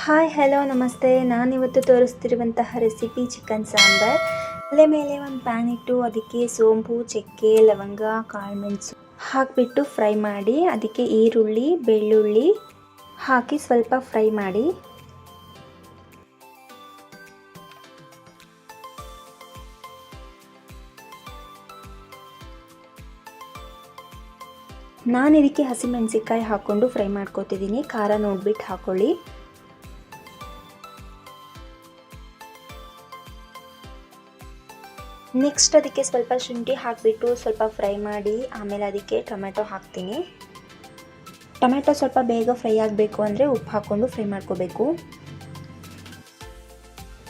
Hi hello ನಮಸ್ತೆ. ನಾನಿವತ್ತು ತೋರಿಸ್ತಿರುವಂತಹ recipe chicken sambar. ಒಲೆ ಮೇಲೆ ಒಂದು ಪ್ಯಾನ್ ಇಟ್ಟು ಅದಕ್ಕೆ ಸೋಂಪು, ಚಕ್ಕೆ, ಲವಂಗ, ಕಾಳುಮೆಣಸು ಹಾಕಿಬಿಟ್ಟು ಫ್ರೈ ಮಾಡಿ, ಅದಕ್ಕೆ ಈರುಳ್ಳಿ, ಬೆಳ್ಳುಳ್ಳಿ ಹಾಕಿ ಸ್ವಲ್ಪ ಫ್ರೈ ಮಾಡಿ. ನಾನು ಇದಕ್ಕೆ ಹಸಿಮೆಣಸಿಕಾಯಿ ಹಾಕ್ಕೊಂಡು ಫ್ರೈ ಮಾಡ್ಕೊತಿದ್ದೀನಿ. ಖಾರ ನೋಡ್ಬಿಟ್ಟು ಹಾಕೊಳ್ಳಿ. ನೆಕ್ಸ್ಟ್ ಅದಕ್ಕೆ ಸ್ವಲ್ಪ ಶುಂಠಿ ಹಾಕಿಬಿಟ್ಟು ಸ್ವಲ್ಪ ಫ್ರೈ ಮಾಡಿ, ಆಮೇಲೆ ಅದಕ್ಕೆ ಟೊಮೆಟೊ ಹಾಕ್ತೀನಿ. ಟೊಮೆಟೊ ಸ್ವಲ್ಪ ಬೇಗ ಫ್ರೈ ಆಗಬೇಕು ಅಂದರೆ ಉಪ್ಪು ಹಾಕ್ಕೊಂಡು ಫ್ರೈ ಮಾಡ್ಕೋಬೇಕು.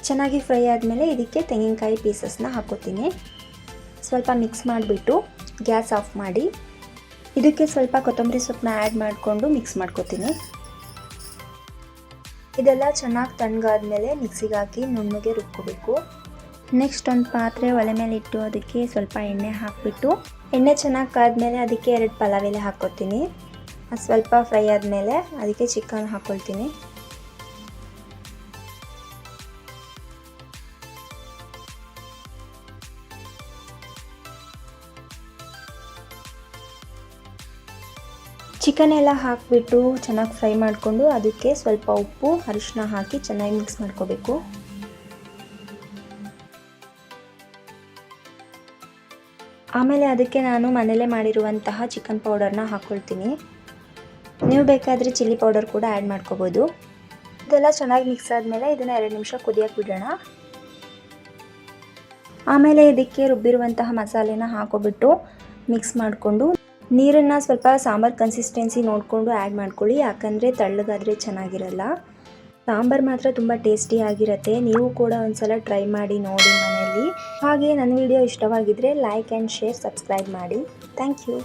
ಚೆನ್ನಾಗಿ ಫ್ರೈ ಆದಮೇಲೆ ಇದಕ್ಕೆ ತೆಂಗಿನಕಾಯಿ ಪೀಸಸ್ನ ಹಾಕೋತೀನಿ. ಸ್ವಲ್ಪ ಮಿಕ್ಸ್ ಮಾಡಿಬಿಟ್ಟು ಗ್ಯಾಸ್ ಆಫ್ ಮಾಡಿ ಇದಕ್ಕೆ ಸ್ವಲ್ಪ ಕೊತ್ತಂಬರಿ ಸೊಪ್ಪನ್ನ ಆ್ಯಡ್ ಮಾಡಿಕೊಂಡು ಮಿಕ್ಸ್ ಮಾಡ್ಕೋತೀನಿ. ಇದೆಲ್ಲ ಚೆನ್ನಾಗಿ ತಣ್ಣಗಾದ್ಮೇಲೆ ಮಿಕ್ಸಿಗೆ ಹಾಕಿ ನುಣ್ಣಗೆ ರುಬ್ಕೋಬೇಕು. ನೆಕ್ಸ್ಟ್ ಒಂದು ಪಾತ್ರೆ ಒಲೆ ಮೇಲೆ ಇಟ್ಟು ಅದಕ್ಕೆ ಸ್ವಲ್ಪ ಎಣ್ಣೆ ಹಾಕಿಬಿಟ್ಟು, ಎಣ್ಣೆ ಚೆನ್ನಾಗಿ ಕಾದ್ಮೇಲೆ ಅದಕ್ಕೆ 2 ಪಲಾವ್ ಎಲೆ ಹಾಕ್ಕೊತೀನಿ. ಅದು ಸ್ವಲ್ಪ ಫ್ರೈ ಆದಮೇಲೆ ಅದಕ್ಕೆ ಚಿಕನ್ ಹಾಕ್ಕೊಳ್ತೀನಿ. ಚಿಕನ್ ಎಲ್ಲ ಹಾಕಿಬಿಟ್ಟು ಚೆನ್ನಾಗಿ ಫ್ರೈ ಮಾಡಿಕೊಂಡು ಅದಕ್ಕೆ ಸ್ವಲ್ಪ ಉಪ್ಪು, ಅರಿಶಿನ ಹಾಕಿ ಚೆನ್ನಾಗಿ ಮಿಕ್ಸ್ ಮಾಡ್ಕೋಬೇಕು. ಆಮೇಲೆ ಅದಕ್ಕೆ ನಾನು ಮನೇಲೇ ಮಾಡಿರುವಂತಹ ಚಿಕನ್ ಪೌಡರ್ನ ಹಾಕ್ಕೊಳ್ತೀನಿ. ನೀವು ಬೇಕಾದರೆ ಚಿಲ್ಲಿ ಪೌಡರ್ ಕೂಡ ಆ್ಯಡ್ ಮಾಡ್ಕೋಬೋದು. ಇದೆಲ್ಲ ಚೆನ್ನಾಗಿ ಮಿಕ್ಸ್ ಆದಮೇಲೆ ಇದನ್ನು 2 ನಿಮಿಷ ಕುದಿಯೋಕ್ಕೆ ಬಿಡೋಣ. ಆಮೇಲೆ ಇದಕ್ಕೆ ರುಬ್ಬಿರುವಂತಹ ಮಸಾಲೆನ ಹಾಕೋಬಿಟ್ಟು ಮಿಕ್ಸ್ ಮಾಡಿಕೊಂಡು ನೀರನ್ನು ಸ್ವಲ್ಪ ಸಾಂಬಾರು ಕನ್ಸಿಸ್ಟೆನ್ಸಿ ನೋಡಿಕೊಂಡು ಆ್ಯಡ್ ಮಾಡ್ಕೊಳ್ಳಿ, ಯಾಕಂದರೆ ತೆಳ್ಳಗಾದರೆ ಚೆನ್ನಾಗಿರಲ್ಲ. ಸಾಂಬಾರು ಮಾತ್ರ ತುಂಬ ಟೇಸ್ಟಿಯಾಗಿರುತ್ತೆ. ನೀವು ಕೂಡ ಒಂದ್ಸಲ ಟ್ರೈ ಮಾಡಿ ನೋಡಿ ಮನೆಯಲ್ಲಿ. ಹಾಗೆ ನನ್ನ ವಿಡಿಯೋ ಇಷ್ಟವಾಗಿದ್ದರೆ ಲೈಕ್ ಆ್ಯಂಡ್ ಶೇರ್, ಸಬ್ಸ್ಕ್ರೈಬ್ ಮಾಡಿ. Thank you.